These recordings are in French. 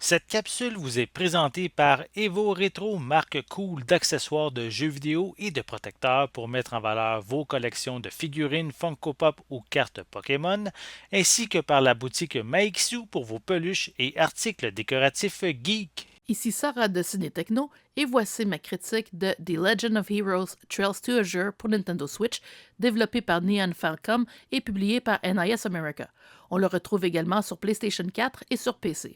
Cette capsule vous est présentée par Evo Retro, marque cool d'accessoires de jeux vidéo et de protecteurs pour mettre en valeur vos collections de figurines Funko Pop ou cartes Pokémon, ainsi que par la boutique Maixu pour vos peluches et articles décoratifs geek. Ici Sarah de Ciné Techno et voici ma critique de The Legend of Heroes Trails to Azure pour Nintendo Switch, développé par Neon Falcom et publié par NIS America. On le retrouve également sur PlayStation 4 et sur PC.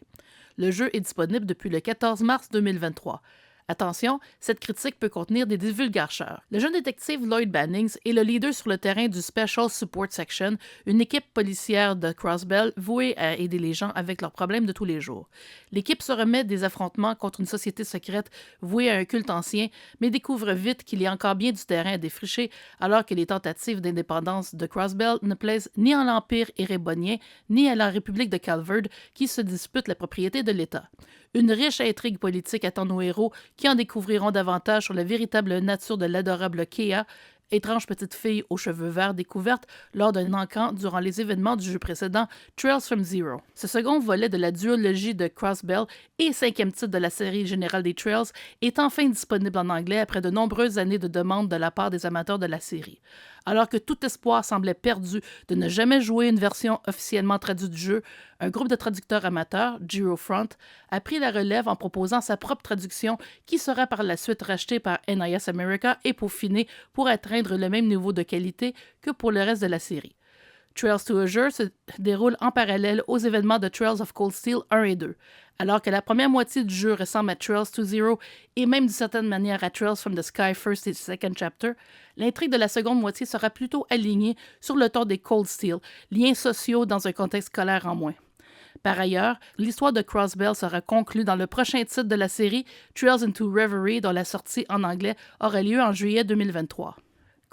Le jeu est disponible depuis le 14 mars 2023. Attention, cette critique peut contenir des divulgateurs. Le jeune détective Lloyd Bannings est le leader sur le terrain du Special Support Section, une équipe policière de Crossbell vouée à aider les gens avec leurs problèmes de tous les jours. L'équipe se remet des affrontements contre une société secrète vouée à un culte ancien, mais découvre vite qu'il y a encore bien du terrain à défricher alors que les tentatives d'indépendance de Crossbell ne plaisent ni à l'Empire érébonien ni à la République de Calvard qui se dispute la propriété de l'État. Une riche intrigue politique attend nos héros qui en découvriront davantage sur la véritable nature de l'adorable Kea, étrange petite fille aux cheveux verts découverte lors d'un encamp durant les événements du jeu précédent Trails from Zero. Ce second volet de la duologie de Crossbell et cinquième titre de la série générale des Trails est enfin disponible en anglais après de nombreuses années de demandes de la part des amateurs de la série. Alors que tout espoir semblait perdu de ne jamais jouer une version officiellement traduite du jeu, un groupe de traducteurs amateurs, Girofront, a pris la relève en proposant sa propre traduction qui sera par la suite rachetée par NIS America et peaufinée pour atteindre le même niveau de qualité que pour le reste de la série. Trails to Azure se déroule en parallèle aux événements de Trails of Cold Steel 1 et 2. Alors que la première moitié du jeu ressemble à Trails to Zero et même d'une certaine manière à Trails from the Sky First et Second Chapter, l'intrigue de la seconde moitié sera plutôt alignée sur le ton des Cold Steel, liens sociaux dans un contexte scolaire en moins. Par ailleurs, l'histoire de Crossbell sera conclue dans le prochain titre de la série, Trails into Reverie, dont la sortie en anglais aura lieu en juillet 2023.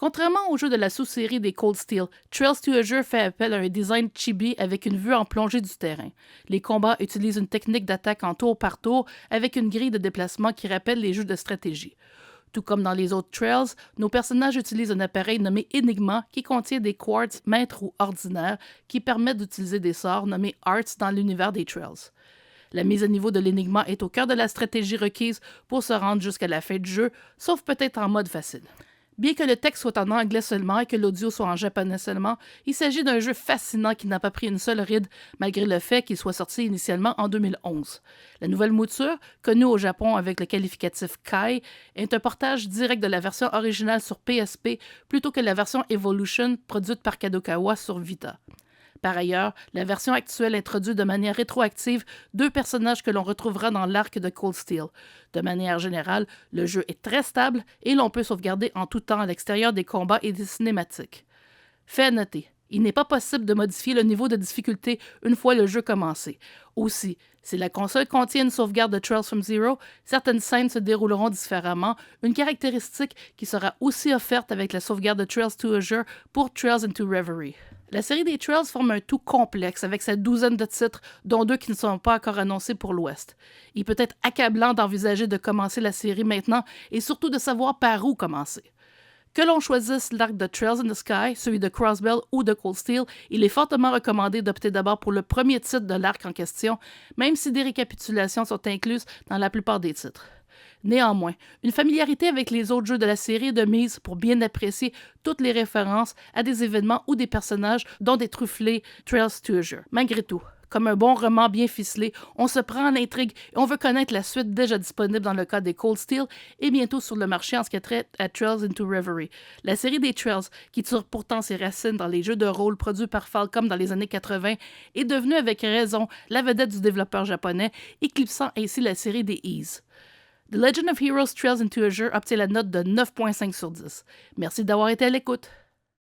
Contrairement au jeu de la sous-série des Cold Steel, Trails to Azure fait appel à un design chibi avec une vue en plongée du terrain. Les combats utilisent une technique d'attaque en tour par tour avec une grille de déplacement qui rappelle les jeux de stratégie. Tout comme dans les autres Trails, nos personnages utilisent un appareil nommé Enigma qui contient des quartz maîtres ou ordinaires qui permettent d'utiliser des sorts nommés Arts dans l'univers des Trails. La mise à niveau de l'Enigma est au cœur de la stratégie requise pour se rendre jusqu'à la fin du jeu, sauf peut-être en mode facile. Bien que le texte soit en anglais seulement et que l'audio soit en japonais seulement, il s'agit d'un jeu fascinant qui n'a pas pris une seule ride malgré le fait qu'il soit sorti initialement en 2011. La nouvelle mouture, connue au Japon avec le qualificatif Kai, est un portage direct de la version originale sur PSP plutôt que la version Evolution produite par Kadokawa sur Vita. Par ailleurs, la version actuelle introduit de manière rétroactive deux personnages que l'on retrouvera dans l'arc de Cold Steel. De manière générale, le jeu est très stable et l'on peut sauvegarder en tout temps à l'extérieur des combats et des cinématiques. Fait à noter, il n'est pas possible de modifier le niveau de difficulté une fois le jeu commencé. Aussi, si la console contient une sauvegarde de Trails from Zero, certaines scènes se dérouleront différemment, une caractéristique qui sera aussi offerte avec la sauvegarde de Trails to Azure pour Trails into Reverie. La série des Trails forme un tout complexe avec sa douzaine de titres, dont deux qui ne sont pas encore annoncés pour l'Ouest. Il peut être accablant d'envisager de commencer la série maintenant et surtout de savoir par où commencer. Que l'on choisisse l'arc de Trails in the Sky, celui de Crossbell ou de Cold Steel, il est fortement recommandé d'opter d'abord pour le premier titre de l'arc en question, même si des récapitulations sont incluses dans la plupart des titres. Néanmoins, une familiarité avec les autres jeux de la série est de mise pour bien apprécier toutes les références à des événements ou des personnages dont des trufflés Trails to Azure. Malgré tout, comme un bon roman bien ficelé, on se prend à l'intrigue et on veut connaître la suite déjà disponible dans le cas des Cold Steel et bientôt sur le marché en ce qui a trait à Trails into Reverie. La série des Trails, qui tire pourtant ses racines dans les jeux de rôle produits par Falcom dans les années 80, est devenue avec raison la vedette du développeur japonais, éclipsant ainsi la série des Ys. The Legend of Heroes Trails into Azure obtient la note de 9.5 sur 10. Merci d'avoir été à l'écoute.